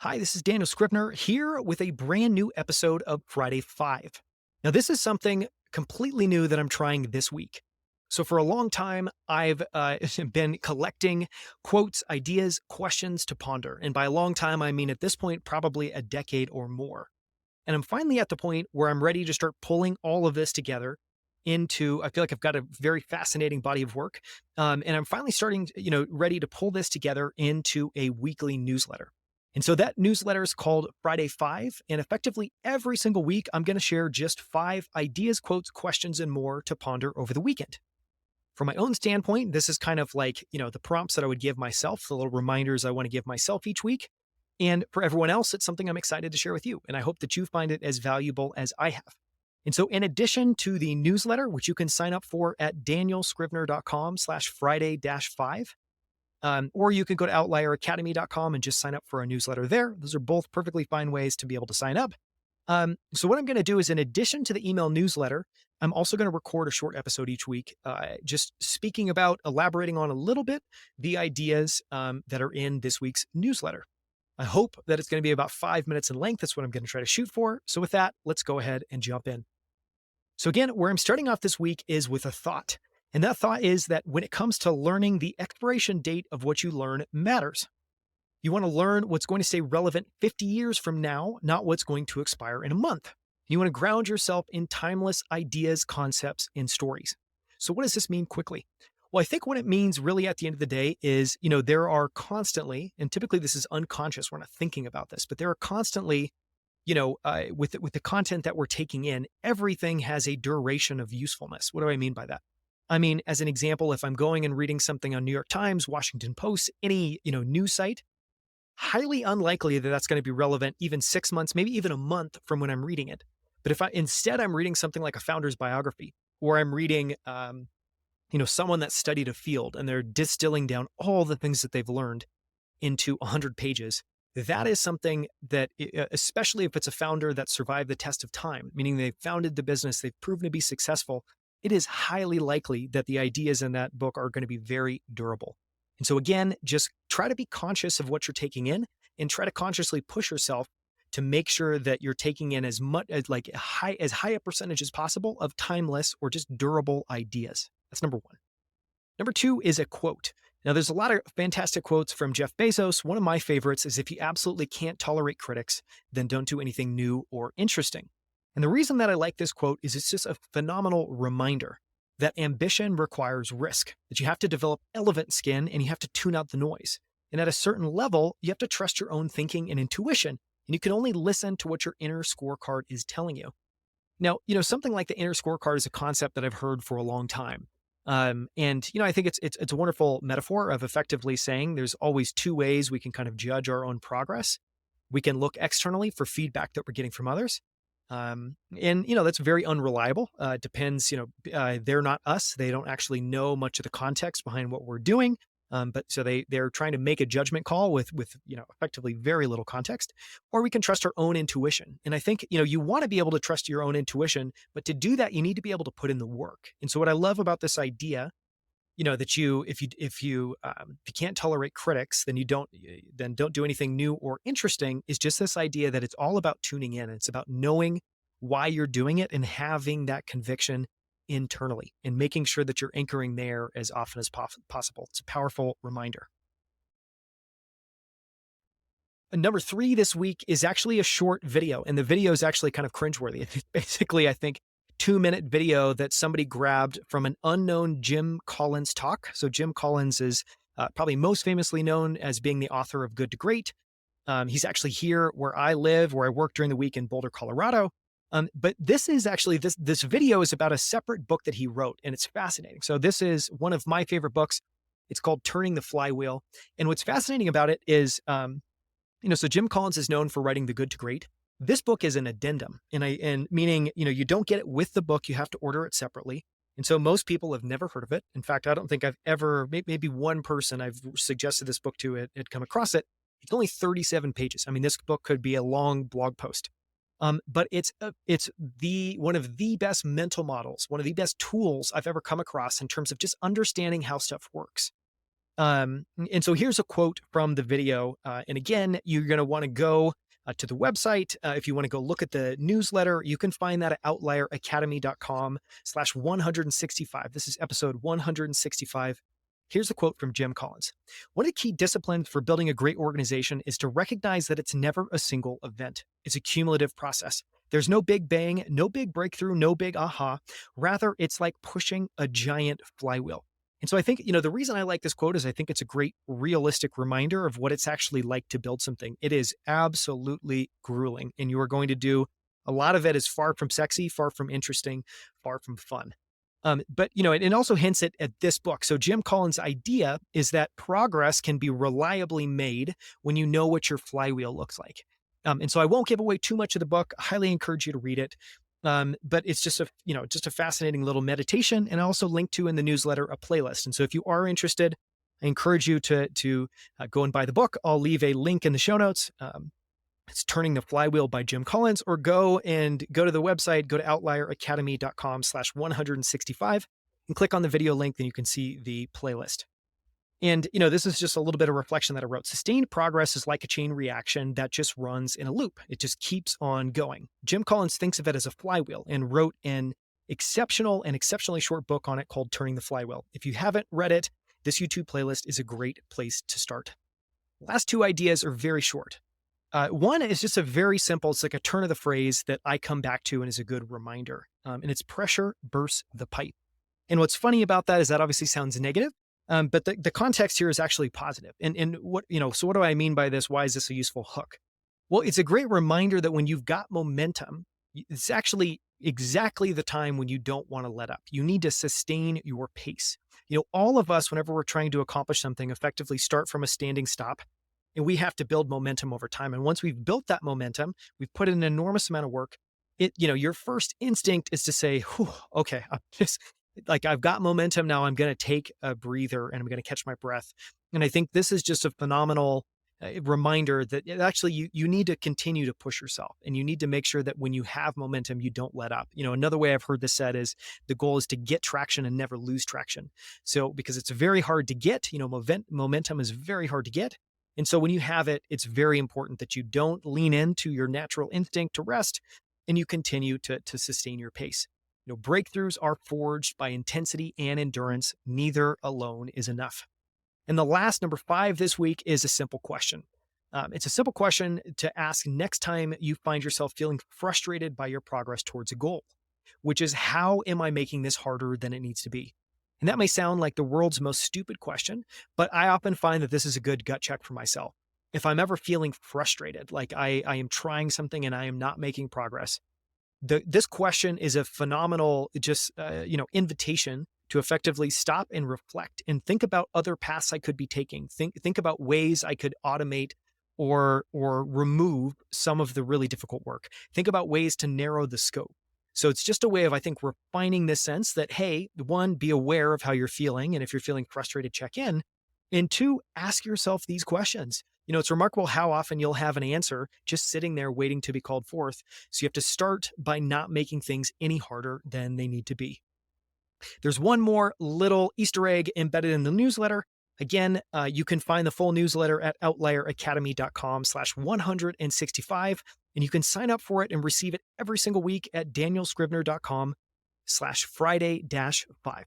Hi, this is Daniel Scrivner here with a brand new episode of Friday 5. Now, this is something completely new that I'm trying this week. So, for a long time, I've been collecting quotes, ideas, questions to ponder. And by a long time, I mean at this point, probably a decade or more. And I'm finally at the point where I'm ready to start pulling all of this together into, I feel like I've got a very fascinating body of work. And I'm finally starting, ready to pull this together into a weekly newsletter. And so that newsletter is called Friday 5. And effectively every single week, I'm going to share just 5 ideas, quotes, questions, and more to ponder over the weekend. From my own standpoint, this is kind of like, the prompts that I would give myself, the little reminders I want to give myself each week. And for everyone else, it's something I'm excited to share with you. And I hope that you find it as valuable as I have. And so in addition to the newsletter, which you can sign up for at danielscrivner.com/Friday-5, or you can go to outlieracademy.com and just sign up for a newsletter there. Those are both perfectly fine ways to be able to sign up. So what I'm going to do is, in addition to the email newsletter, I'm also going to record a short episode each week, just speaking about, elaborating on a little bit the ideas that are in this week's newsletter. I hope that it's going to be about 5 minutes in length. That's what I'm going to try to shoot for. So with that, let's go ahead and jump in. So again, where I'm starting off this week is with a thought. And that thought is that when it comes to learning, the expiration date of what you learn matters. You want to learn what's going to stay relevant 50 years from now, not what's going to expire in a month. You want to ground yourself in timeless ideas, concepts, and stories. So what does this mean quickly? Well, I think what it means really at the end of the day is, there are constantly, and typically this is unconscious, we're not thinking about this, but there are constantly, with the content that we're taking in, everything has a duration of usefulness. What do I mean by that? I mean, as an example, if I'm going and reading something on New York Times, Washington Post, any, news site, highly unlikely that that's going to be relevant even 6 months, maybe even a month from when I'm reading it. But if I'm reading something like a founder's biography, or I'm reading, someone that studied a field and they're distilling down all the things that they've learned into 100 pages, that is something that, especially if it's a founder that survived the test of time, meaning they founded the business, they've proven to be successful, it is highly likely that the ideas in that book are going to be very durable. And so again, just try to be conscious of what you're taking in and try to consciously push yourself to make sure that you're taking in as much as as high a percentage as possible of timeless or just durable ideas. That's number one. Number two is a quote. Now, there's a lot of fantastic quotes from Jeff Bezos. One of my favorites is, if you absolutely can't tolerate critics, then don't do anything new or interesting. And the reason that I like this quote is it's just a phenomenal reminder that ambition requires risk, that you have to develop elephant skin and you have to tune out the noise. And at a certain level, you have to trust your own thinking and intuition, and you can only listen to what your inner scorecard is telling you. Now, something like the inner scorecard is a concept that I've heard for a long time. I think it's a wonderful metaphor of effectively saying there's always two ways we can kind of judge our own progress. We can look externally for feedback that we're getting from others. That's very unreliable. It depends, they're not us. They don't actually know much of the context behind what we're doing. But so they're trying to make a judgment call with effectively very little context, or we can trust our own intuition. And I think, you want to be able to trust your own intuition, but to do that, you need to be able to put in the work. And so what I love about this idea, that if you can't tolerate critics, then don't do anything new or interesting, is just this idea that it's all about tuning in. It's about knowing why you're doing it and having that conviction internally and making sure that you're anchoring there as often as possible. It's a powerful reminder. And number 3 this week is actually a short video, and the video is actually kind of cringeworthy. It's basically, I think, 2-minute video that somebody grabbed from an unknown Jim Collins talk. So Jim Collins is probably most famously known as being the author of Good to Great. He's actually here where I live, where I work during the week in Boulder, Colorado. But this is actually, this video is about a separate book that he wrote, and it's fascinating. So this is one of my favorite books. It's called Turning the Flywheel. And what's fascinating about it is, so Jim Collins is known for writing The Good to Great. This book is an addendum, and meaning, you don't get it with the book, you have to order it separately. And so most people have never heard of it. In fact, I don't think I've ever, maybe one person I've suggested this book to had come across it. It's only 37 pages. I mean, this book could be a long blog post. But it's one of the best mental models, one of the best tools I've ever come across in terms of just understanding how stuff works. And so here's a quote from the video. And again, you're going to want to go to the website. If you want to go look at the newsletter, you can find that at outlieracademy.com/165. This is episode 165. Here's a quote from Jim Collins. One of the key disciplines for building a great organization is to recognize that it's never a single event. It's a cumulative process. There's no big bang, no big breakthrough, no big aha. Rather, it's like pushing a giant flywheel. And so I think, the reason I like this quote is I think it's a great realistic reminder of what it's actually like to build something. It is absolutely grueling, and you are going to do a lot of it is far from sexy, far from interesting, far from fun. But it also hints at this book. So Jim Collins' idea is that progress can be reliably made when you know what your flywheel looks like. And so I won't give away too much of the book. I highly encourage you to read it. But it's just a fascinating little meditation, and I also link to in the newsletter a playlist. And so if you are interested, I encourage you to go and buy the book. I'll leave a link in the show notes. It's Turning the Flywheel by Jim Collins, or go to the website, go to outlieracademy.com/165 and click on the video link. Then you can see the playlist. And, this is just a little bit of reflection that I wrote. Sustained progress is like a chain reaction that just runs in a loop. It just keeps on going. Jim Collins thinks of it as a flywheel and wrote an exceptionally short book on it called Turning the Flywheel. If you haven't read it, this YouTube playlist is a great place to start. Last two ideas are very short. One is just a very simple, it's like a turn of the phrase that I come back to and is a good reminder. And it's pressure bursts the pipe. And what's funny about that is that obviously sounds negative. But the context here is actually positive. And so what do I mean by this? Why is this a useful hook? Well, it's a great reminder that when you've got momentum, it's actually exactly the time when you don't want to let up. You need to sustain your pace. All of us, whenever we're trying to accomplish something, effectively start from a standing stop, and we have to build momentum over time. And once we've built that momentum, we've put in an enormous amount of work. Your first instinct is to say, okay, I've got momentum now. I'm going to take a breather and I'm going to catch my breath. And I think this is just a phenomenal reminder that actually you need to continue to push yourself, and you need to make sure that when you have momentum, you don't let up. Another way I've heard this said is the goal is to get traction and never lose traction. So because it's very hard to get, momentum is very hard to get. And so when you have it, it's very important that you don't lean into your natural instinct to rest, and you continue to sustain your pace. Breakthroughs are forged by intensity and endurance. Neither alone is enough. And the last, number 5 this week, is a simple question. It's a simple question to ask next time you find yourself feeling frustrated by your progress towards a goal, which is, how am I making this harder than it needs to be? And that may sound like the world's most stupid question, but I often find that this is a good gut check for myself. If I'm ever feeling frustrated, like I am trying something and I am not making progress, this question is a phenomenal invitation to effectively stop and reflect and think about other paths I could be taking. Think about ways I could automate or remove some of the really difficult work. Think about ways to narrow the scope. So it's just a way of, I think, refining this sense that, hey, 1, be aware of how you're feeling. And if you're feeling frustrated, check in. And 2, ask yourself these questions. It's remarkable how often you'll have an answer just sitting there waiting to be called forth. So you have to start by not making things any harder than they need to be. There's one more little Easter egg embedded in the newsletter. Again, you can find the full newsletter at outlieracademy.com/165, and you can sign up for it and receive it every single week at danielscrivner.com/Friday-5.